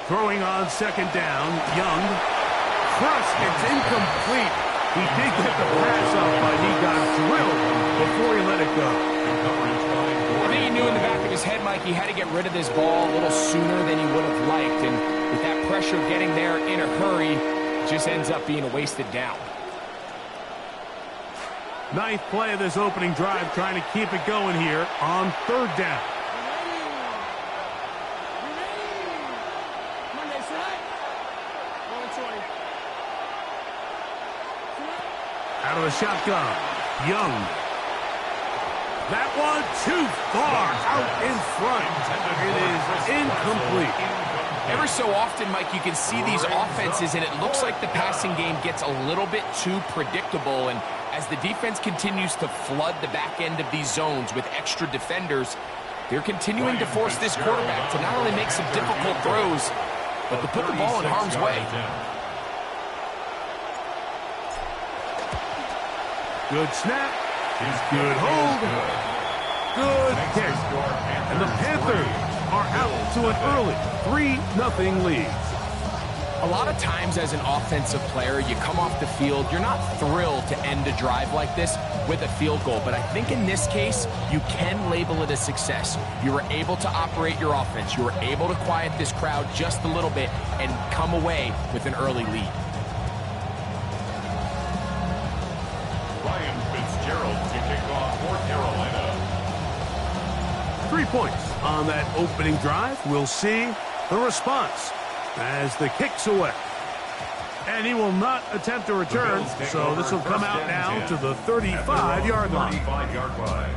Throwing on second down, Young. Thrust, it's incomplete. He did get the pass up, but he got drilled before he let it go. I think he knew in the back of his head, Mike, he had to get rid of this ball a little sooner than he would have liked. And with that pressure getting there in a hurry, it just ends up being a wasted down. Ninth play of this opening drive, trying to keep it going here on third down. Out of the shotgun, Young. That one too far out in front. It is incomplete. Every so often, Mike, you can see these offenses, and it looks like the passing game gets a little bit too predictable. And as the defense continues to flood the back end of these zones with extra defenders, they're continuing to force this quarterback to not only make some difficult throws, but to put the ball in harm's way. Good snap. Good hold. Good kick. And the Panthers are out to an early 3-0 lead. A lot of times as an offensive player, you come off the field, you're not thrilled to end a drive like this with a field goal. But I think in this case, you can label it a success. You were able to operate your offense. You were able to quiet this crowd just a little bit and come away with an early lead. 3 points on that opening drive. We'll see the response as the kick's away. And he will not attempt a return, so this will come out now to the 35-yard line.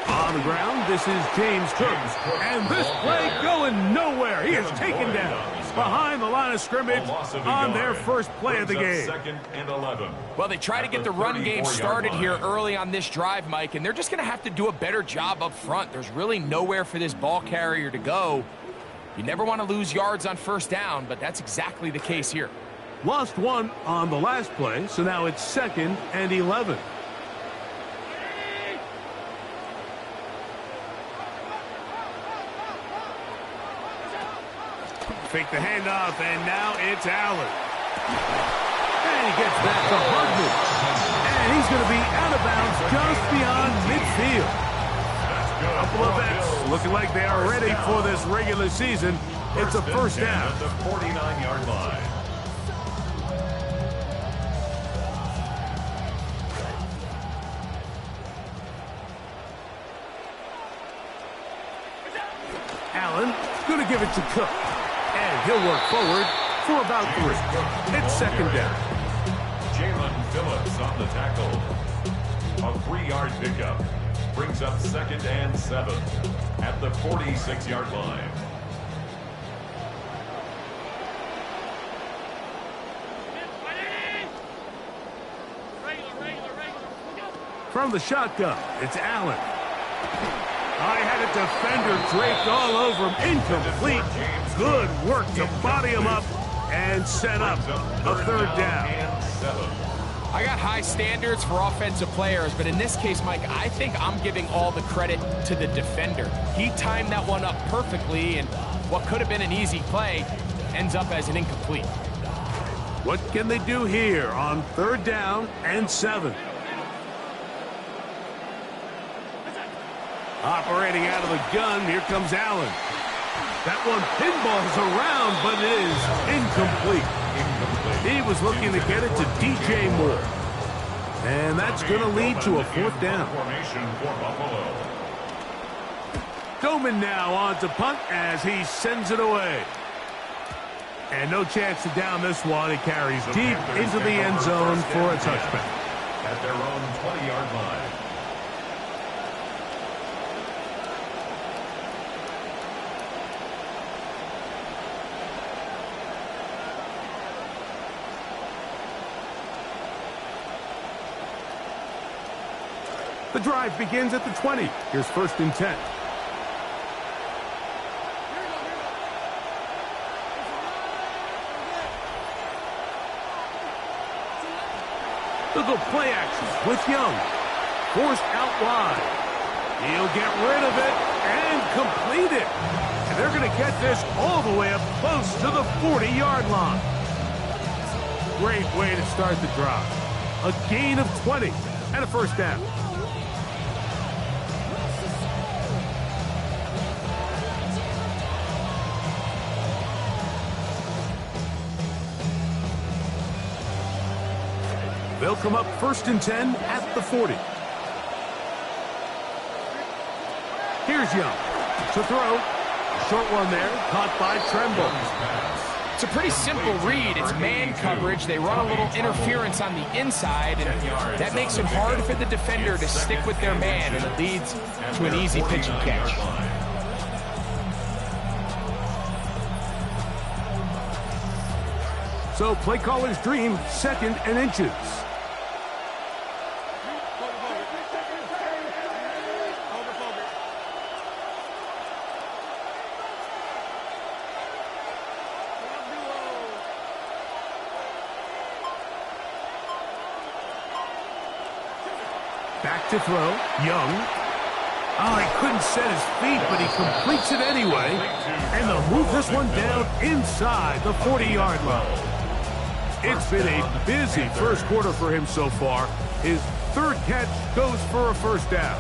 On the ground, this is James Cook. And this play going nowhere. He is taken down behind the line of scrimmage on their first play of the game. Well, they try to get the run game started here early on this drive, Mike, and they're just going to have to do a better job up front. There's really nowhere for this ball carrier to go. You never want to lose yards on first down, but that's exactly the case here. Lost one on the last play, so now it's 2nd and 11. Fake the handoff, and now it's Allen. And he gets back to Hardman. And he's going to be out of bounds just beyond midfield. Couple of vets looking like they are ready for this regular season. It's a first down. At the 49-yard line. Allen going to give it to Cook. And he'll work forward for about 3. It's 2nd down. Jalen Phillips on the tackle. A 3-yard pickup. Brings up 2nd and 7 at the 46-yard line. From the shotgun, it's Allen. I had a defender draped all over him. Incomplete. Good work to body him up and set up a 3rd down. I got high standards for offensive players, but in this case, Mike, I think I'm giving all the credit to the defender. He timed that one up perfectly, and what could have been an easy play ends up as an incomplete. What can they do here on 3rd down and 7? Operating out of the gun, here comes Allen. That one pinballs around, but it is incomplete. He was looking to get it to DJ Moore. And that's going to lead to a 4th down. Doman now on to punt as he sends it away. And no chance to down this one. It carries deep into the end zone for a touchback. At their own 20-yard line. The drive begins at the 20. Here's 1st and 10. They'll go play action with Young. Forced out wide. He'll get rid of it and complete it. And they're going to get this all the way up close to the 40-yard line. Great way to start the drive. A gain of 20 and a first down. They'll come up 1st and 10 at the 40. Here's Young to throw. Short one there, caught by Tremble. It's a pretty simple read. It's man coverage. They run a little interference on the inside, and that makes it hard for the defender to stick with their man, and it leads to an easy pitch and catch. So play caller's dream, 2nd and inches. Back to throw. Young. Oh, he couldn't set his feet, but he completes it anyway. And they'll move this one down inside the 40-yard line. It's been a busy first quarter for him so far. His 3rd catch goes for a first down.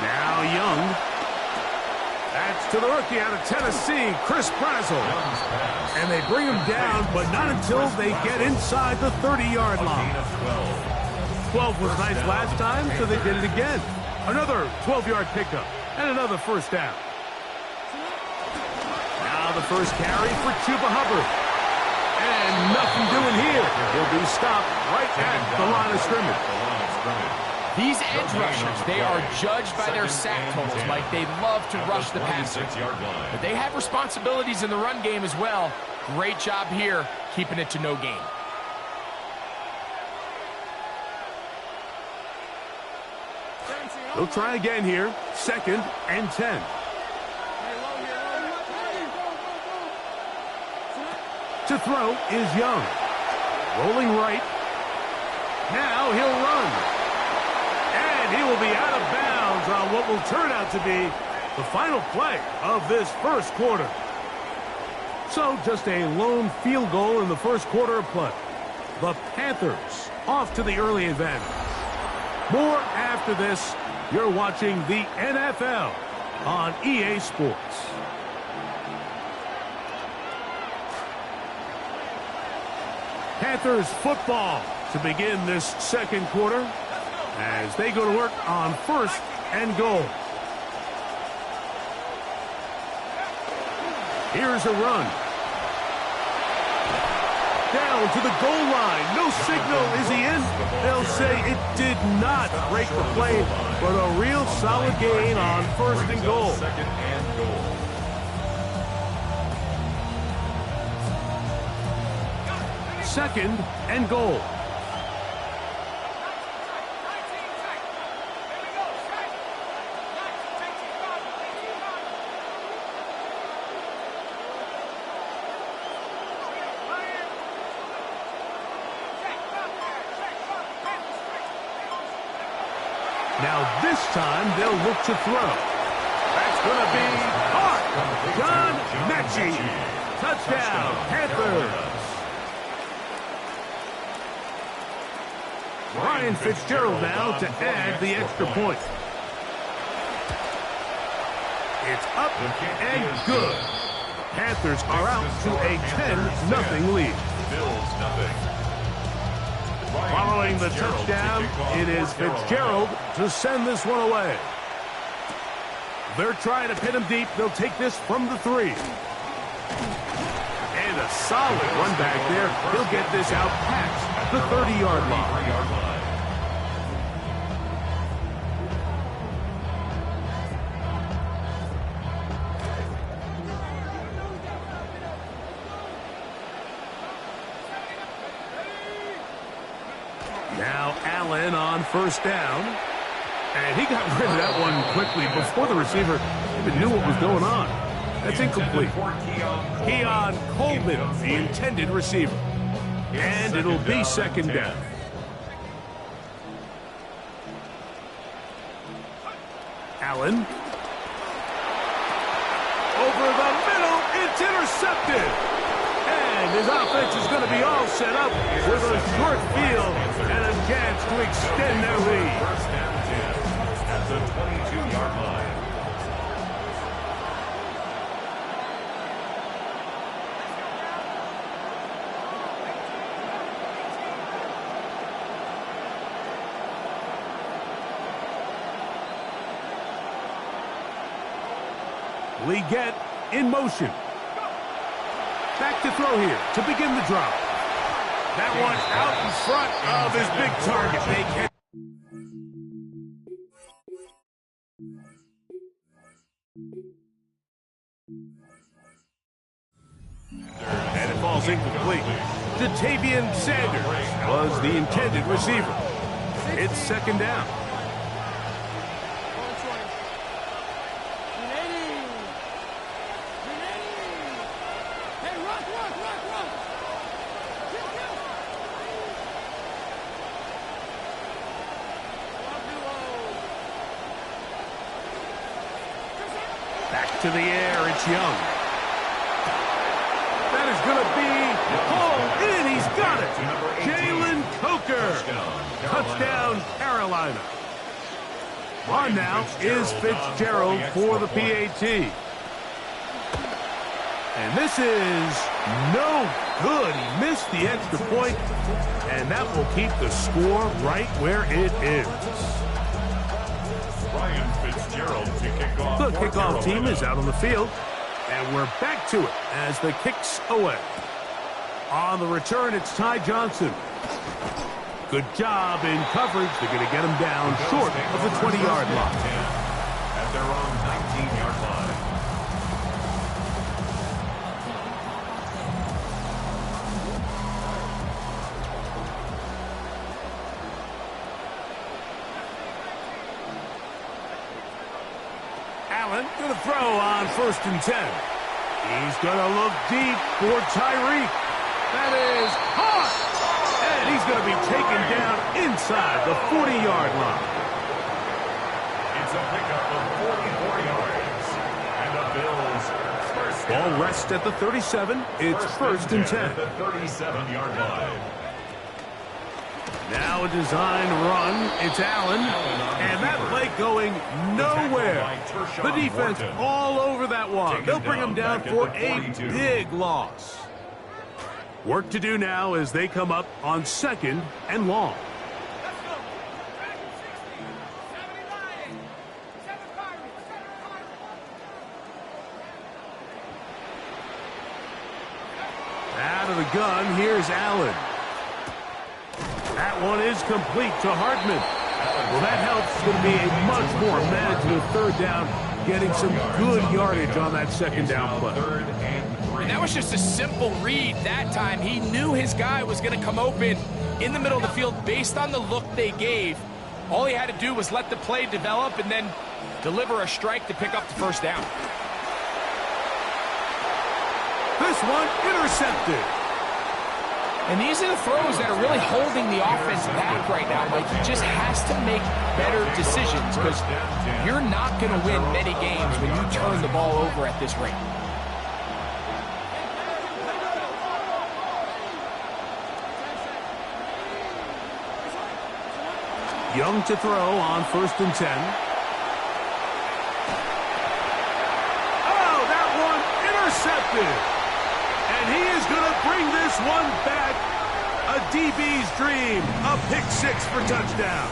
Now Young. That's to the rookie out of Tennessee, Chris Brazel. And they bring him down, but not until they get inside the 30-yard line. 12 was nice last time, so they did it again. Another 12-yard pickup and another first down. Now the first carry for Chuba Hubbard. And nothing doing here. He'll be stopped right at the line of scrimmage. These edge rushers, they are judged by their sack totals, Mike. They love to rush the passer. But they have responsibilities in the run game as well. Great job here, keeping it to no gain. They'll try again here. 2nd and 10. To throw is Young. Rolling right. Now he'll run. And he will be out of bounds on what will turn out to be the final play of this first quarter. So just a lone field goal in the first quarter of play. The Panthers off to the early advantage. More after this. You're watching the NFL on EA Sports. Panthers football to begin this second quarter as they go to work on 1st and goal. Here's a run. Down to the goal line. No signal. Is he in? They'll say it did not break the play, but a real solid gain on 1st and goal. 2nd and goal. Second and goal. Now this time they'll look to throw. That's going to be caught. John Mechie. Touchdown, Panthers. Ryan Fitzgerald now to add the extra point. It's up and good. Panthers are out to a 10-0 lead. Bills nothing. Following the touchdown, it is Fitzgerald to send this one away. They're trying to pin him deep. They'll take this from the 3. And a solid run back there. He'll get this out past the 30-yard line. Now Allen on 1st down. And he got rid of that one quickly before the receiver even knew what was going on. That's incomplete. Keon Coleman, the intended receiver. And it'll be second down. Allen. Over the middle, it's intercepted. And his offense is going to be all set up with a short field and a chance to extend their lead. First down 10 at the 22-yard line. Leggett in motion. Back to throw here to begin the drop. That one out in front of his big target. And it falls incomplete. Jatavian Sanders was the intended receiver. It's second down. Back to the air, it's Young. That is going to be pulled in. He's got it. Jalen Coker. Touchdown, Carolina. On now is Fitzgerald for the PAT. And this is no good. He missed the extra point, and that will keep the score right where it is. The kickoff team is out on the field, and we're back to it as the kick's away. On the return, it's Ty Johnson. Good job in coverage. They're going to get him down short of the 20-yard line. At their own 19-yard line. Allen going to throw on 1st and 10. He's going to look deep for Tyreek. That is hot. And he's going to be taken down inside the 40-yard line. It's a pickup of 44 yards. And the Bills first down. Ball rests at the 37. It's 1st and 10. At the 37-yard line. Now a design run. It's Allen. And that play going nowhere. The defense all over that one. They'll bring him down for a big loss. Work to do now as they come up on 2nd and long. Out of the gun, here's Allen. That one is complete to Hartman. Well, that helps. It's going to be a much more manageable 3rd down, getting some good yardage on that 2nd down play. And that was just a simple read that time. He knew his guy was going to come open in the middle of the field based on the look they gave. All he had to do was let the play develop and then deliver a strike to pick up the 1st down. This one intercepted. And these are the throws that are really holding the offense back right now, Mike. He just has to make better decisions because you're not going to win many games when you turn the ball over at this rate. Young to throw on 1st and 10. Oh, that one intercepted. And he is going to bring this one back. A DB's dream. A pick 6 for touchdown.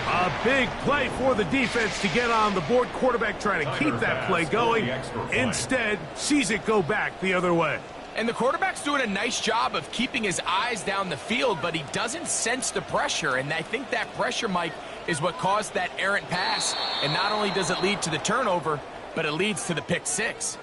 A big play for the defense to get on the board. Quarterback trying to keep that play going. Instead, sees it go back the other way. And the quarterback's doing a nice job of keeping his eyes down the field, but he doesn't sense the pressure. And I think that pressure, Mike, is what caused that errant pass. And not only does it lead to the turnover, but it leads to the pick 6.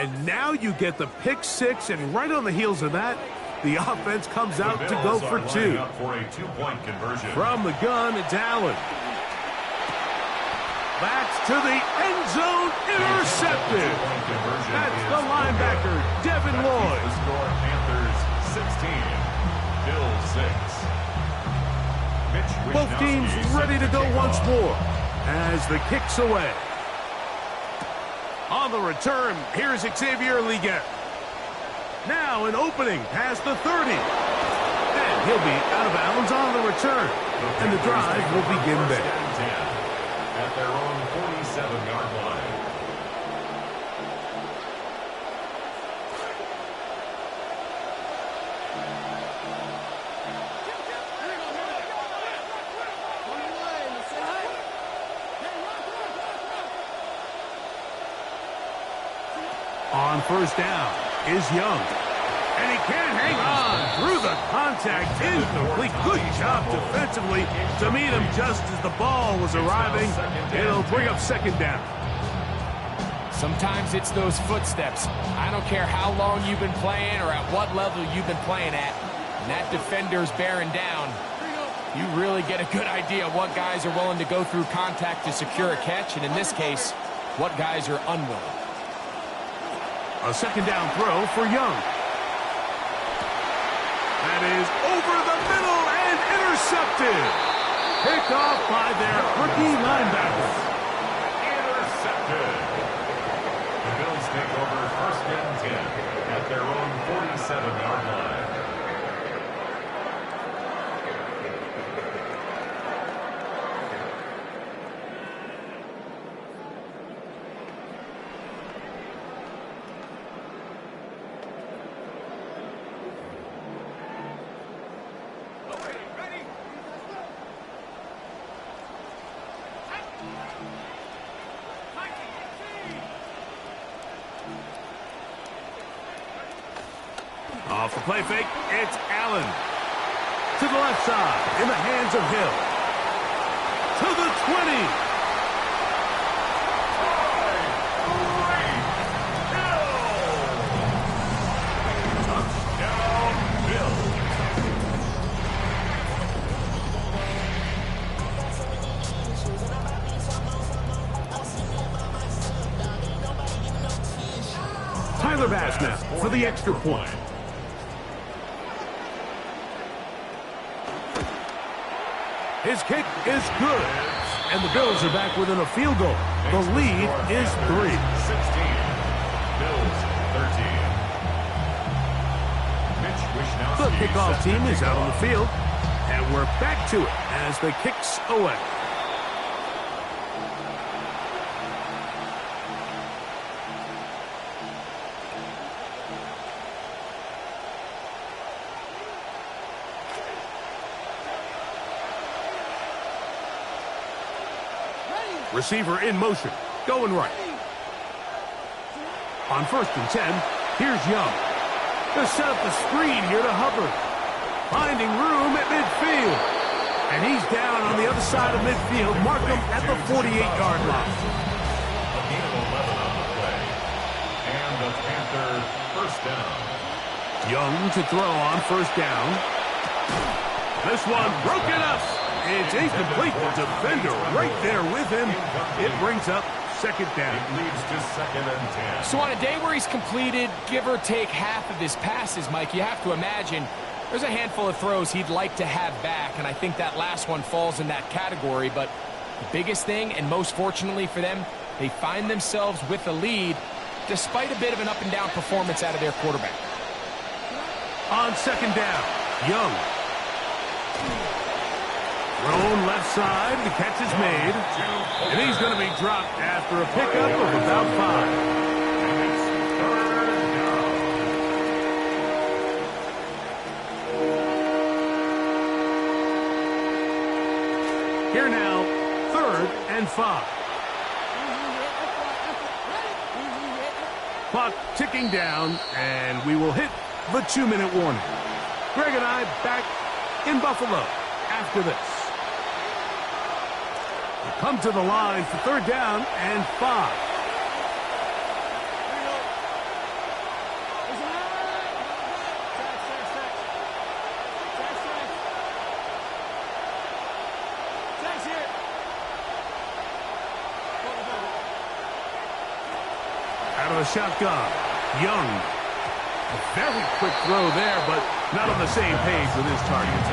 And now you get the pick six, and right on the heels of that, the offense comes out to go for two. For a two-point conversion. From the gun, it's Allen. That's to the end zone, intercepted. That's the linebacker, Devin Lloyd. The score, Panthers 16, Bills 6. Both teams ready to go once more as the kick's away. On the return, here's Xavier Leggett. Now an opening past the 30. And he'll be out of bounds on the return. And the drive will begin there. At their own 47-yard line. On first down is Young. And he can't hang on through the contact. Incomplete. Good job defensively to meet him just as the ball was arriving. It'll bring up second down. Sometimes it's those footsteps. I don't care how long you've been playing or at what level you've been playing at. And that defender's bearing down. You really get a good idea of what guys are willing to go through contact to secure a catch. And in this case, what guys are unwilling. A second down throw for Young. That is over the middle and intercepted. Picked off by their rookie linebacker. Intercepted. The Bills take over first and 10 at their own 47-yard line. Off the play fake, it's Allen. To the left side, in the hands of Hill. To the 20. Touchdown, Bills. Tyler Bass now for the extra point. His kick is good. And the Bills are back within a field goal. The lead is 3. 16. Bills 13. The kickoff team is out on the field. And we're back to it as the kick's away. Receiver in motion, going right. On first and 10, here's Young. To set up the screen here to Hubbard. Finding room at midfield. And he's down on the other side of midfield. Mark him at the 48-yard line. A gain of 11 on the play. And the Panther first down. Young to throw on first down. This one broken up. It's incomplete. The defender right there with him. It brings up second down. It leads to second and 10. So on a day where he's completed, give or take half of his passes, Mike, you have to imagine there's a handful of throws he'd like to have back, and I think that last one falls in that category. But the biggest thing, and most fortunately for them, they find themselves with the lead despite a bit of an up-and-down performance out of their quarterback. On second down, Young. Thrown left side, the catch is made, and he's going to be dropped after a pickup of about 5. And it's third down. Here now, 3rd and 5. Clock ticking down, and we will hit the 2-minute warning. Greg and I back in Buffalo after this. Come to the line for 3rd down and 5. the shotgun. Young. A very quick throw there, but not on the same page with his target.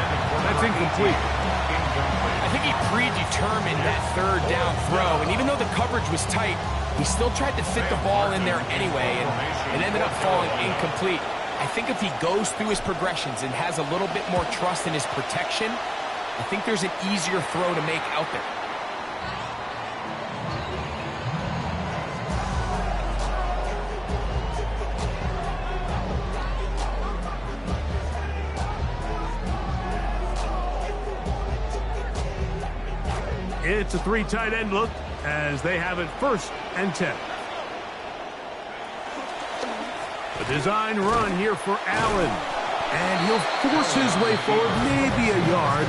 That's incomplete. I think he predetermined that third down throw, and even though the coverage was tight, he still tried to fit the ball in there anyway, and it ended up falling incomplete. I think if he goes through his progressions and has a little bit more trust in his protection, I think there's an easier throw to make out there. It's a 3 tight end look as they have it 1st and 10. A design run here for Allen. And he'll force his way forward, maybe a yard.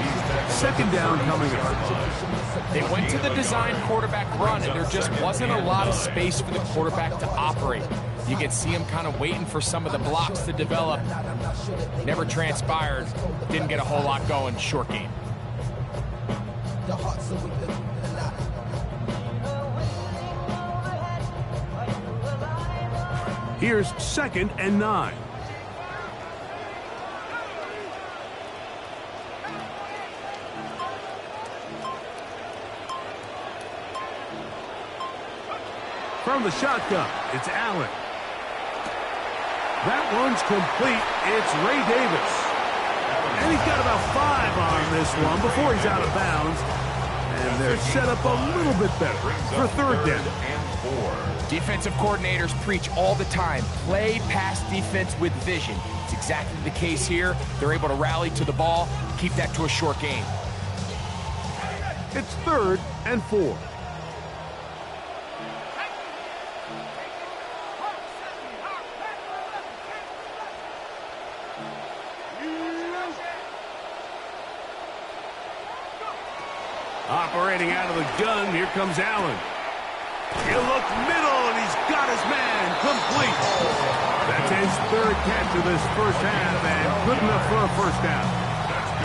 2nd down coming up. They went to the design quarterback run, and there just wasn't a lot of space for the quarterback to operate. You could see him kind of waiting for some of the blocks to develop. Never transpired. Didn't get a whole lot going. Short game. Here's 2nd and 9. From the shotgun, it's Allen. That one's complete. It's Ray Davis. And he's got about 5 on this one before he's out of bounds. And they're set up a little bit better for 3rd down. Defensive coordinators preach all the time, play pass defense with vision. It's exactly the case here. They're able to rally to the ball, keep that to a short game. It's 3rd and 4. Operating out of the gun, here comes Allen. He'll look middle, and he's got his man complete. That's his 3rd catch of this 1st half, and good enough for a 1st down.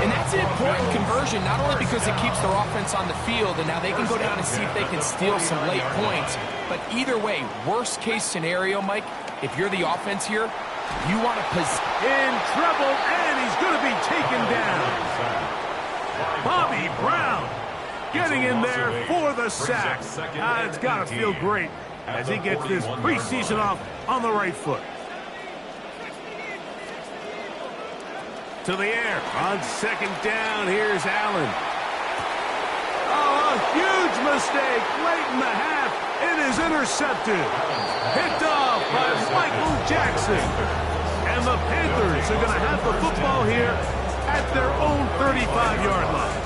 And that's an important conversion, not only because it keeps their offense on the field, and now they can go down and see if they can steal some late points. But either way, worst case scenario, Mike, if you're the offense here, you want to in trouble, and he's going to be taken down. Bobby Brown getting in there for the sack. It's got to feel great as he gets this preseason off on the right foot. To the air on 2nd down. Here's Allen. Oh, a huge mistake late in the half. It is intercepted. Picked off by Michael Jackson. And the Panthers are going to have the football here at their own 35-yard line.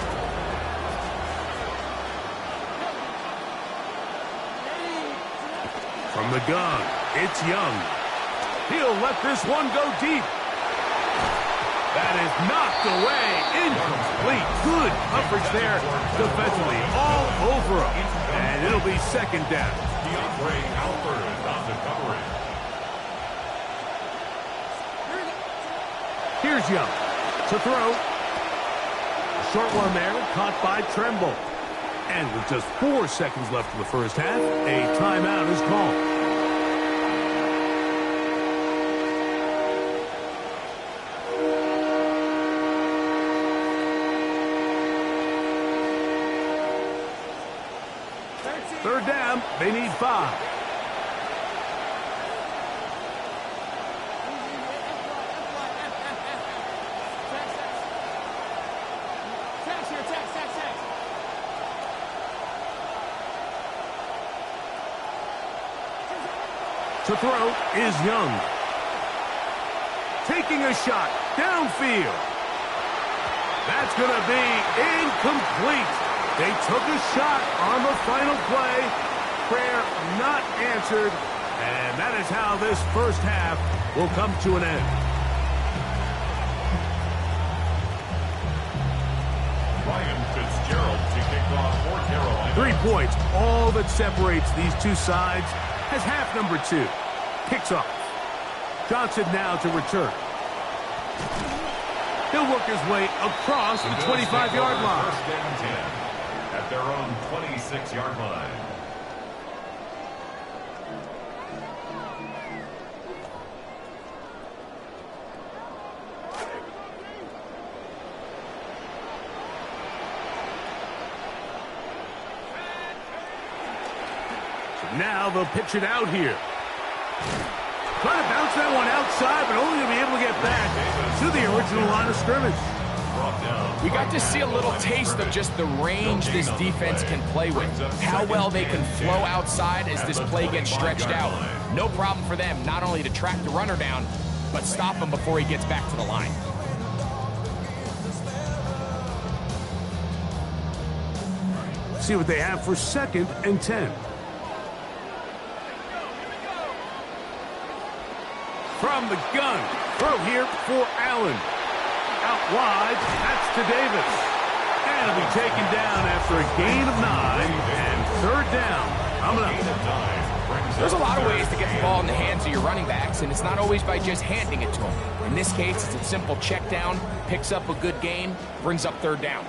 From the gun, it's Young. He'll let this one go deep. That is knocked away. Incomplete. Good coverage there defensively. All over him. And it'll be 2nd down. Here's Young to throw. A short one there, caught by Tremble. And with just 4 seconds left in the 1st half, a timeout is called. Third down, they need 5. To throw is Young. Taking a shot downfield. That's going to be incomplete. They took a shot on the final play. Prayer not answered. And that is how this 1st half will come to an end. Ryan Fitzgerald to kick off for Carolina. 3 points, all that separates these two sides, has half number 2. Kicks off. Johnson now to return. He'll work his way across the 25-yard line. 1st and 10 at their own 26-yard line. Now they'll pitch it out here. Trying to bounce that one outside, but only going to be able to get back to the original line of scrimmage. We got to see a little taste of just the range this defense can play with. How well they can flow outside as this play gets stretched out. No problem for them not only to track the runner down, but stop him before he gets back to the line. See what they have for 2nd and 10. From the gun, throw here for Allen. Out wide, that's to Davis. And he'll be taken down after a gain of 9 and 3rd down. Coming up. There's a lot of ways to get the ball in the hands of your running backs, and it's not always by just handing it to them. In this case, it's a simple check down, picks up a good gain, brings up 3rd down.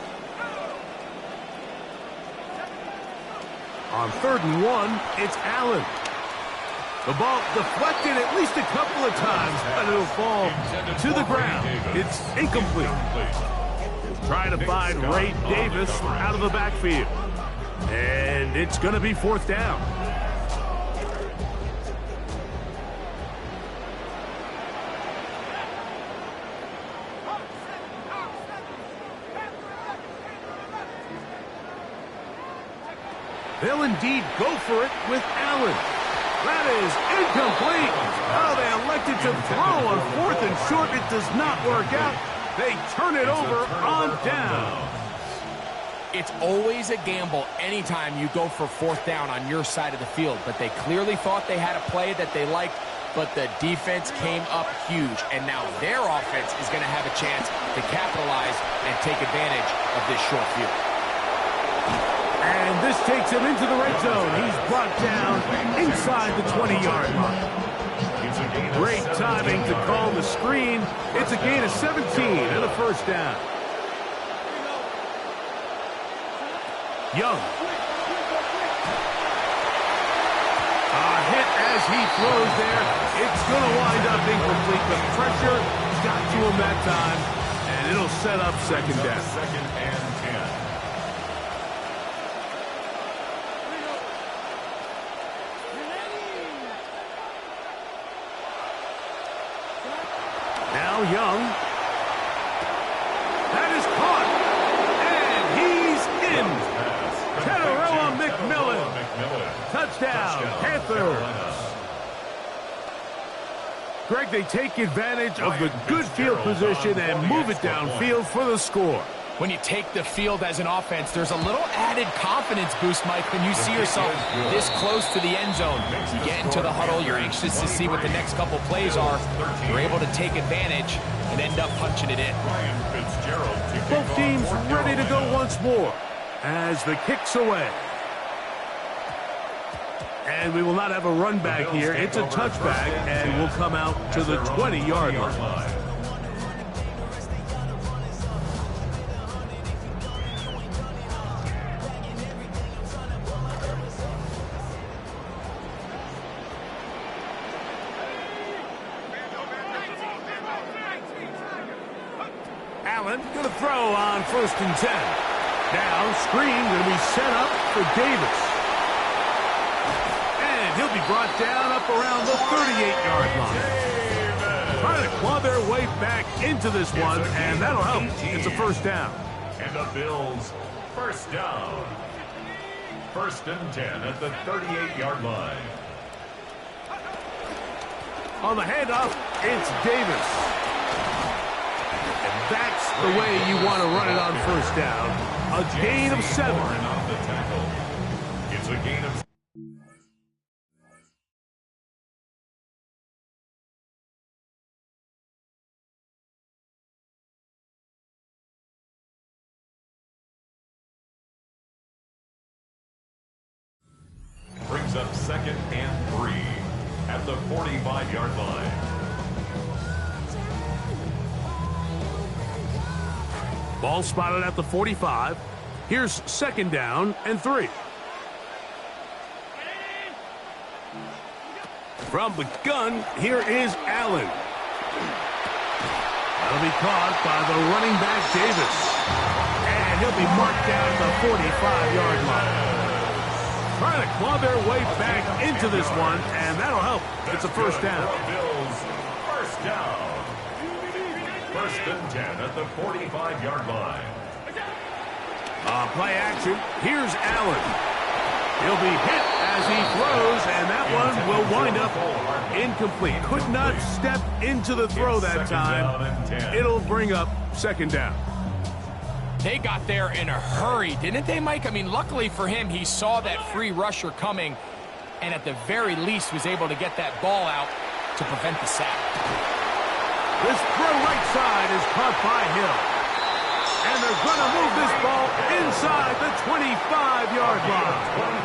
On 3rd and 1, it's Allen. The ball deflected at least a couple of times, but it'll fall to the ground. It's incomplete. Trying to find Ray Davis out of the backfield. And it's going to be 4th down. They'll indeed go for it with Allen. That is incomplete. Oh, they elected to throw on 4th and short. It does not work out. They turn it over on down. It's always a gamble anytime you go for 4th down on your side of the field, but they clearly thought they had a play that they liked, but the defense came up huge, and now their offense is going to have a chance to capitalize and take advantage of this short field. And this takes him into the red zone. He's brought down inside the 20-yard line. Great timing to call the screen. It's a gain of 17 and a 1st down. Young. A hit as he throws there. It's going to wind up incomplete. The pressure got to him that time, and it'll set up 2nd down. 2nd and 10. Now Young. That is caught. And he's in. Teteroa McMillan. Touchdown, Panthers. Greg, they take advantage of the good field position and move it downfield for the score. When you take the field as an offense, there's a little added confidence boost, Mike, when you see yourself this close to the end zone. You get into the huddle, you're anxious to see what the next couple plays are. You're able to take advantage and end up punching it in. Both teams ready to go once more as the kick's away. And we will not have a run back here. It's a touchback, and we'll come out to the 20-yard line. Allen going to throw on 1st and 10. Now, screen going to be set up for Davis. And he'll be brought down up around the 38-yard line. Trying to claw their way back into this one, and that'll help. It's a 1st down. And the Bills, 1st down. 1st and 10 at the 38-yard line. On the handoff, it's Davis. And that's the way you want to run it on 1st down. A gain of 7. Off the tackle. It's a gain of 7. Brings up 2nd and 3 at the 45-yard line. Ball spotted at the 45. Here's 2nd down and 3. From the gun, here is Allen. That'll be caught by the running back, Davis. And he'll be marked down at the 45-yard line. trying to claw their way back into this one, and that'll help. It's a first down. Bills, first down. First and 10 at the 45-yard line. Play action. Here's Allen. He'll be hit as he throws, and that one will wind up incomplete. Could not step into the throw that time. It'll bring up second down. They got there in a hurry, didn't they, Mike? I mean, luckily for him, he saw that free rusher coming, and at the very least was able to get that ball out to prevent the sack. This throw right side is caught by Hill. And they're going to move this ball inside the 25-yard line.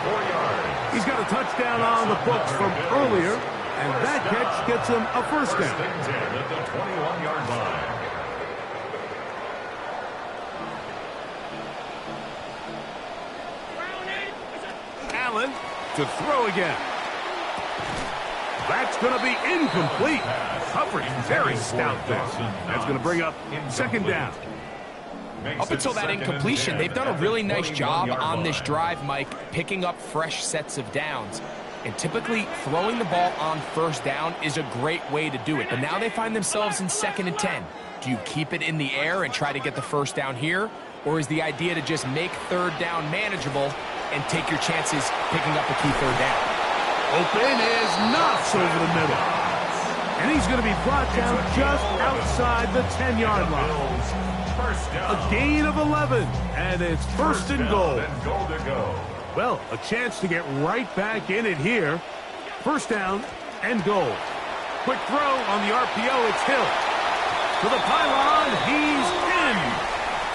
24 yards. He's got a touchdown on the books from earlier, and that catch gets him a first down. First and 10 at the 21-yard line. Allen to throw again. That's going to be incomplete. Coverage very stout there. That's going to bring up second down. Up until that incompletion, they've done a really nice job on this drive, Mike, picking up fresh sets of downs. And typically, throwing the ball on first down is a great way to do it. But now they find themselves in 2nd and 10. Do you keep it in the air and try to get the first down here? Or is the idea to just make third down manageable and take your chances picking up a key third down? Open is knocks over the middle. And he's going to be brought down just outside the 10-yard line. A gain of 11, and it's first and goal. Well, a chance to get right back in it here. First down and goal. Quick throw on the RPO. It's Hill. To the pylon, he's in.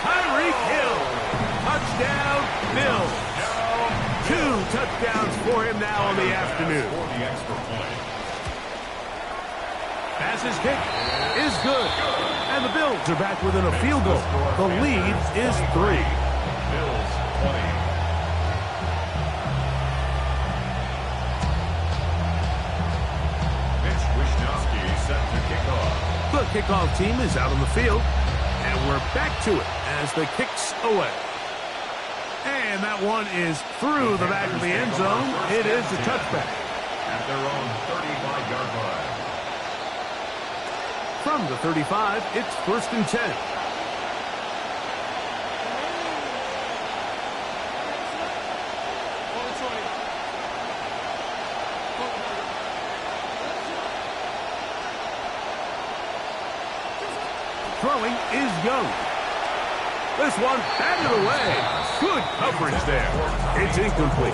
Tyreek Hill. Touchdown, Bills. 2 touchdowns for him now on the afternoon. Passes kick is good. And the Bills are back within a field goal. The lead is 3. Bills 20. Mitch Wishnowsky set to kick off. The kickoff team is out on the field. And we're back to it as the kick's away. And that one is through the back of the end zone. It is a touchback. At their own 35-yard line. From the 35, it's first and 10. Throwing is Young. This one batted away. Good coverage there. It's incomplete.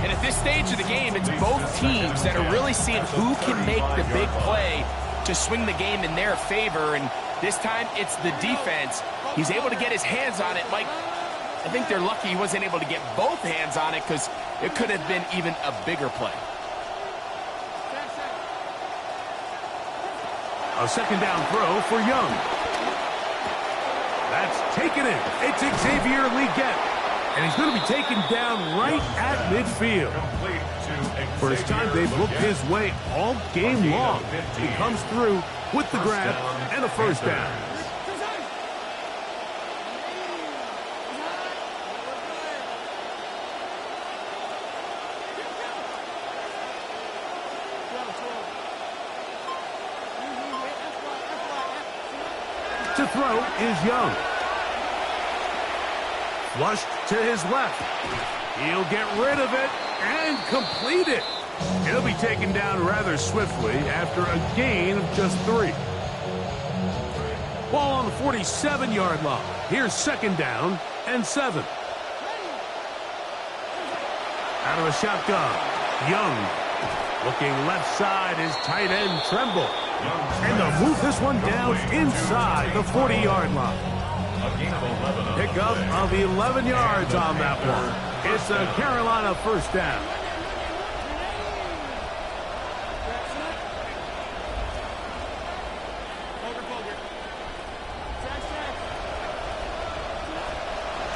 And at this stage of the game, it's both teams that are really seeing who can make the big play to swing the game in their favor, and this time it's the defense. He's able to get his hands on it. Mike, I think they're lucky he wasn't able to get both hands on it because it could have been even a bigger play. A second down throw for Young. That's taken in. It's Xavier Legette, and he's going to be taken down right at midfield. First time they've looked his way all game long. He comes through with the grab and a first down. To throw is Young. Flushed to his left. He'll get rid of it and complete it. He'll be taken down rather swiftly after a gain of just 3. Ball on the 47-yard line. Here's second down and 7. Out of the shotgun, Young. Looking left side is tight end Tremble. And they'll move this one down inside the 40-yard line. Pickup of 11 yards on that one. It's a Carolina first down.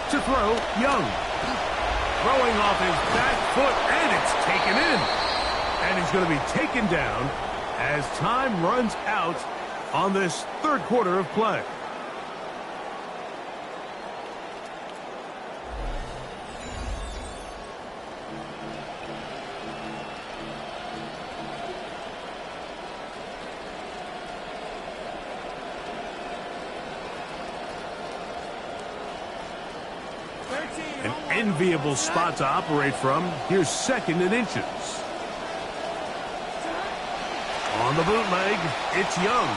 To throw, Young. Throwing off his back foot, and it's taken in. And he's going to be taken down as time runs out on this third quarter of play. An enviable spot to operate from. Here's 2nd and inches. On the bootleg, it's Young.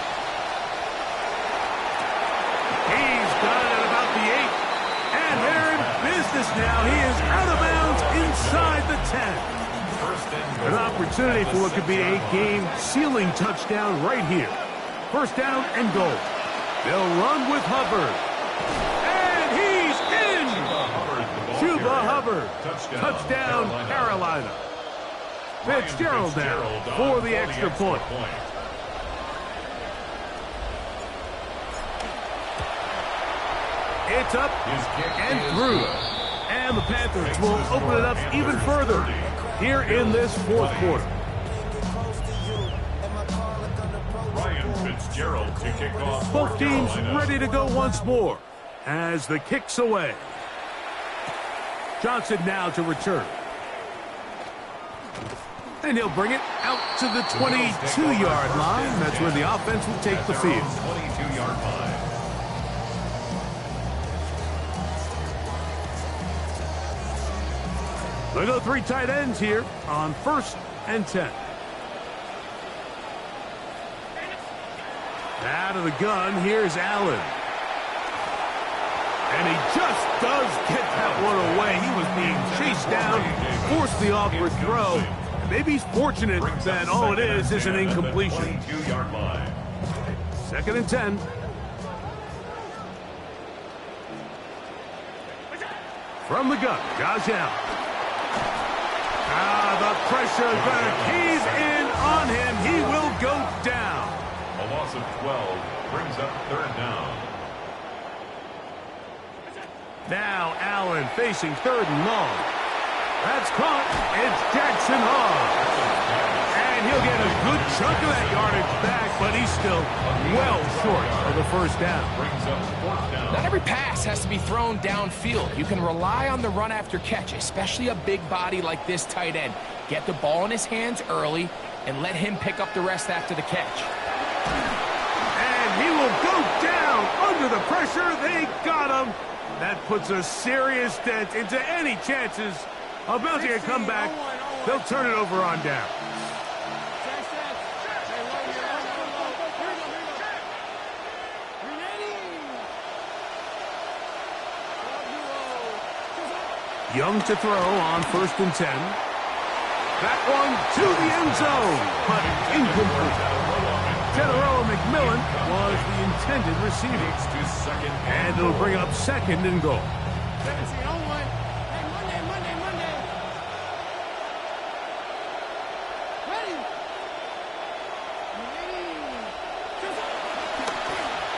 He's got it at about the 8. And they're in business now. He is out of bounds inside the 10. An opportunity for what could be a game-sealing touchdown right here. 1st down and goal. They'll run with Hubbard. And he's in! Chuba Hubbard. Touchdown, Carolina. Fitzgerald down for the extra point. It's up and through. And the Panthers will open it up even further here in this 4th quarter. Ryan Fitzgerald to kick off. Both teams ready to go once more as the kick's away. Johnson now to return. And he'll bring it out to the 22-yard line. That's where the offense will take the field. 22-yard line. They go 3 tight ends here on 1st and 10. Out of the gun, here's Allen. And he just does get that one away. He was being chased down, forced the awkward throw. Maybe he's fortunate that all it is an incompletion. 22-yard line. 2nd and 10. From the gun, Josh Allen. The pressure is going to ease in on him. He will go down. A loss of 12 brings up 3rd down. Now Allen facing 3rd and long. That's caught. It's Jackson Hall. And he'll get a good chunk of that yardage back, but he's still well short of the 1st down. Brings up 4th down. Not every pass has to be thrown downfield. You can rely on the run after catch, especially a big body like this tight end. Get the ball in his hands early and let him pick up the rest after the catch. And he will go down under the pressure. They got him. That puts a serious dent into any chances of mounting a comeback. They'll turn it over on down. Young to throw on 1st and 10. That one to the end zone, but incomplete. General McMillan was the intended receiver. And it'll bring up 2nd and goal.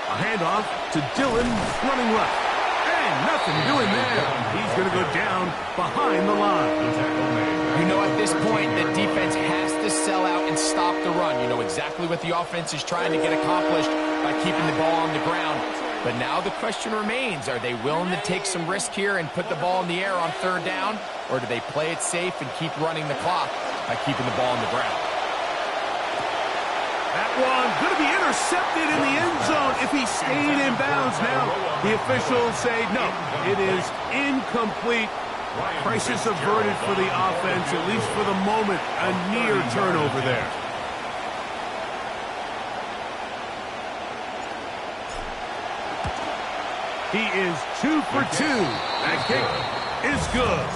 A handoff to Dillon, running left. Nothing doing there. He's going to go down behind the line. You know, at this point, the defense has to sell out and stop the run. You know exactly what the offense is trying to get accomplished by keeping the ball on the ground. But now the question remains, are they willing to take some risk here and put the ball in the air on 3rd down? Or do they play it safe and keep running the clock by keeping the ball on the ground? That one going to be intercepted in the end zone if he stayed in bounds. Now the officials say no, it is incomplete. Crisis averted for the offense, at least for the moment. A near turnover there. He is 2 for 2. That kick is good.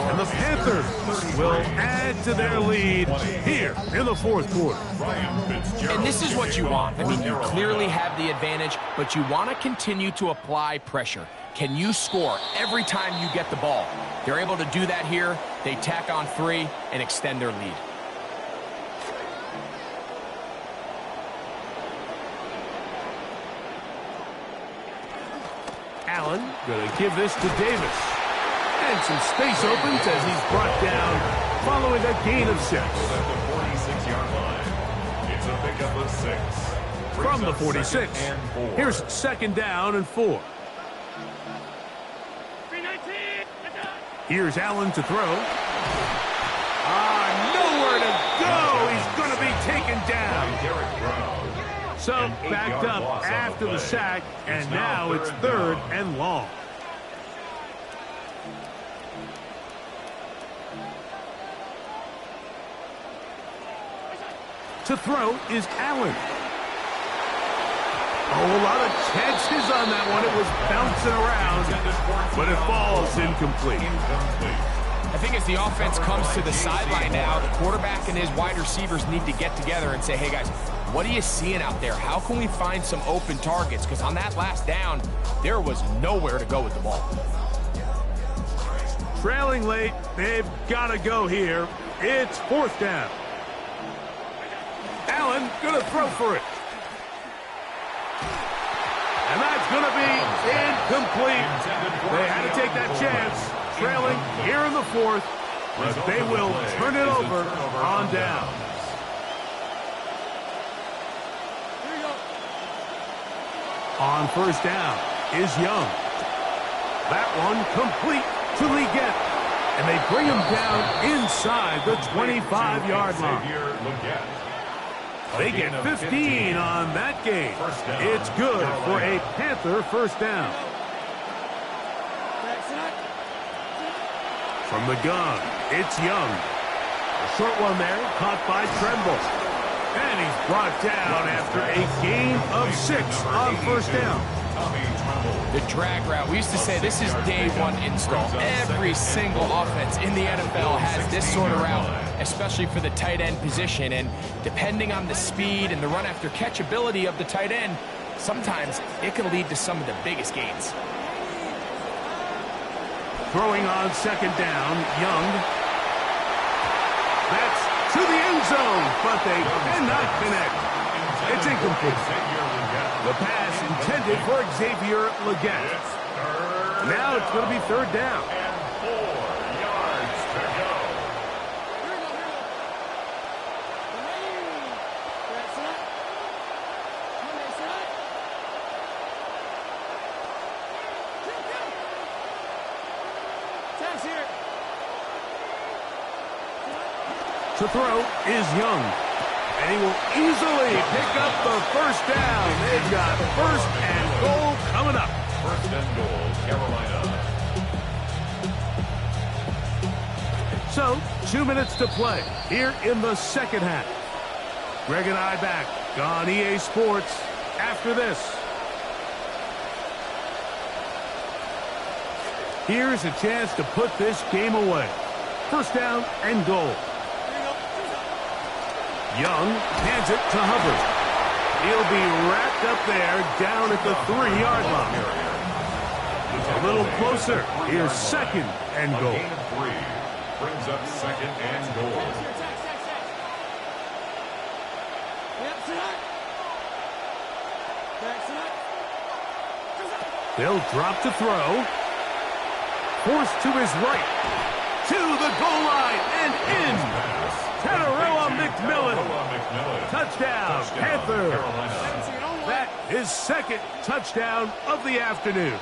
And the Panthers will add to their lead here in the 4th quarter. And this is what you want. I mean, you clearly have the advantage, but you want to continue to apply pressure. Can you score every time you get the ball? They're able to do that here. They tack on 3 and extend their lead. Allen going to give this to Davis. And some space opens as he's brought down following a gain of 6. At the 46-yard line. It's a pickup of 6. From the 46. Here's 2nd down and 4. Here's Allen to throw. Nowhere to go. He's going to be taken down. So backed up after the sack, and now it's 3rd and long. To throw is Allen. Oh, a lot of chances on that one. It was bouncing around, but it falls incomplete. I think as the offense comes to the sideline now, the quarterback and his wide receivers need to get together and say, hey, guys, what are you seeing out there? How can we find some open targets? Because on that last down, there was nowhere to go with the ball. Trailing late, they've got to go here. It's 4th down. Allen going to throw for it. And that's going to be incomplete. They had to take that chance, trailing here in the 4th, but they will turn it over on down. On 1st down is Young. That one complete to Leggett. And they bring him down inside the 25-yard line. They get 15 on that game. It's good for a Panther 1st down. From the gun, it's Young. A short one there, caught by Tremble. And he's brought down after a gain of 6 on 1st down. The drag route, we used to say this is day 1 install. Every single offense in the NFL has this sort of route, especially for the tight end position. And depending on the speed and the run after catch ability of the tight end, sometimes it can lead to some of the biggest gains. Throwing on 2nd down, Young. That's to the end zone, but they cannot connect. It's incomplete. The pass intended for Xavier Leggett. Now it's going to be 3rd down. And 4 yards to go. To throw is Young. And he will easily pick up the 1st down. They've got 1st and goal coming up. 1st and goal, Carolina. So, 2 minutes to play here in the 2nd half. Greg and I back on EA Sports after this. Here's a chance to put this game away. 1st down and goal. Young hands it to Hubbard. He'll be wrapped up there down at the 3-yard line. A little closer. Here's 2nd and goal. A gain of 3 brings up 2nd and goal. They'll drop to throw. Forced to his right. To the goal line and in. Tataroa McMillan. Touchdown, Panther. That is 2nd touchdown of the afternoon.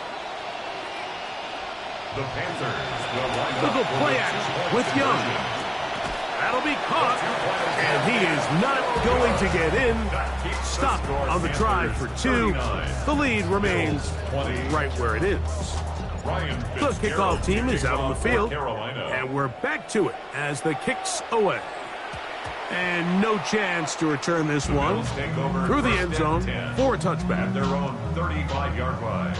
The Panthers will line Little up play action with Young. That'll be caught, and he is not going to get in. Stopped on the try for 2. The lead remains right where it is. The kickoff team is out on the field, and we're back to it as the kick's away. And no chance to return this one through the end zone for a touchback. At their own 35-yard line.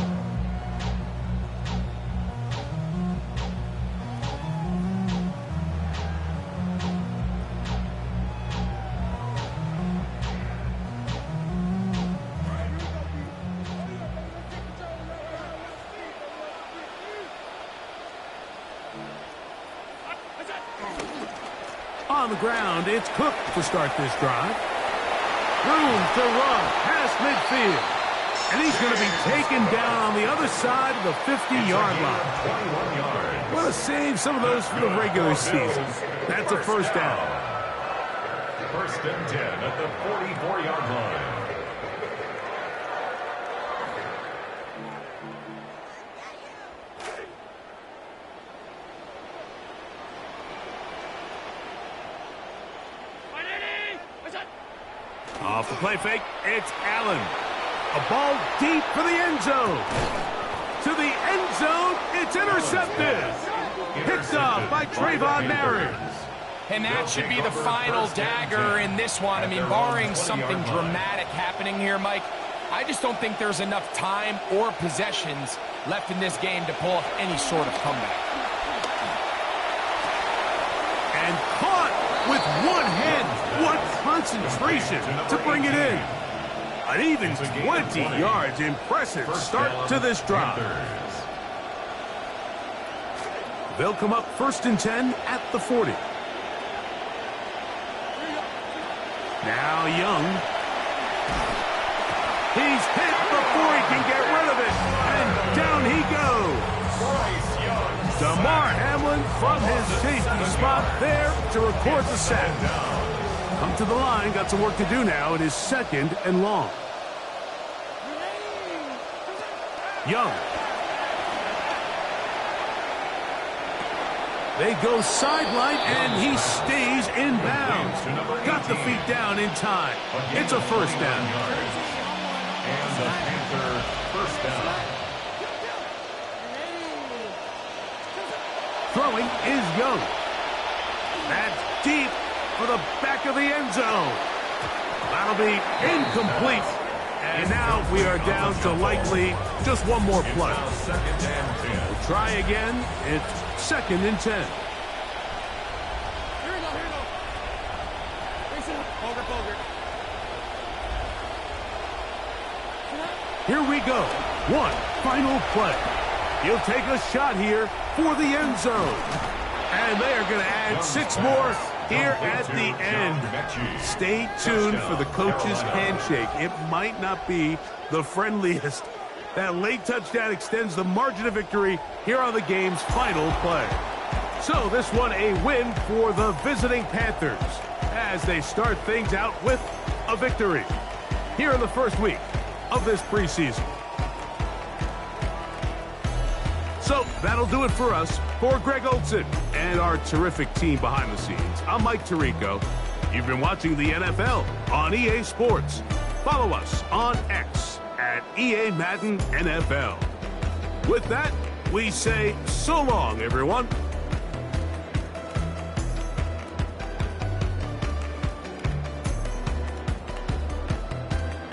On the ground, it's Cook to start this drive. Room to run past midfield. And he's going to be taken down on the other side of the 50-yard line. Want to save some of those for the regular season. That's a 1st down. 1st and 10 at the 44-yard line. Off the play fake, it's Allen. A ball deep for the end zone. To the end zone, it's intercepted. Picked off by Trayvon Marys. And that should be the final dagger in this one. I mean, barring something dramatic happening here, Mike, I just don't think there's enough time or possessions left in this game to pull off any sort of comeback. And caught with one hand. What concentration to bring it in. An even 20 yards. Impressive start to this drive. They'll come up 1st and 10 at the 40. Now Young. He's hit before he can get rid of it. And down he goes. DeMar Hamlin from his safety spot there to record the sack. Come to the line, got some work to do now. It is 2nd and long. Young. They go sideline, and he stays in bounds. Got the feet down in time. It's a 1st down. And the Panther 1st down. Throwing is Young. That's deep for the back of the end zone. That'll be incomplete. And now we are down to likely just one more play. 2nd and 10. We'll try again. It's 2nd and 10. Here we go. Here we go. One final play. He'll take a shot here for the end zone. And they are going to add 6 more here at the end. Stay tuned for the coach's handshake. It might not be the friendliest. That late touchdown extends the margin of victory here on the game's final play. So this one a win for the visiting Panthers as they start things out with a victory here in the first week of this preseason. So that'll do it for us. For Greg Olson and our terrific team behind the scenes, I'm Mike Tirico. You've been watching the NFL on EA Sports. Follow us on X at EA Madden NFL. With that, we say so long, everyone.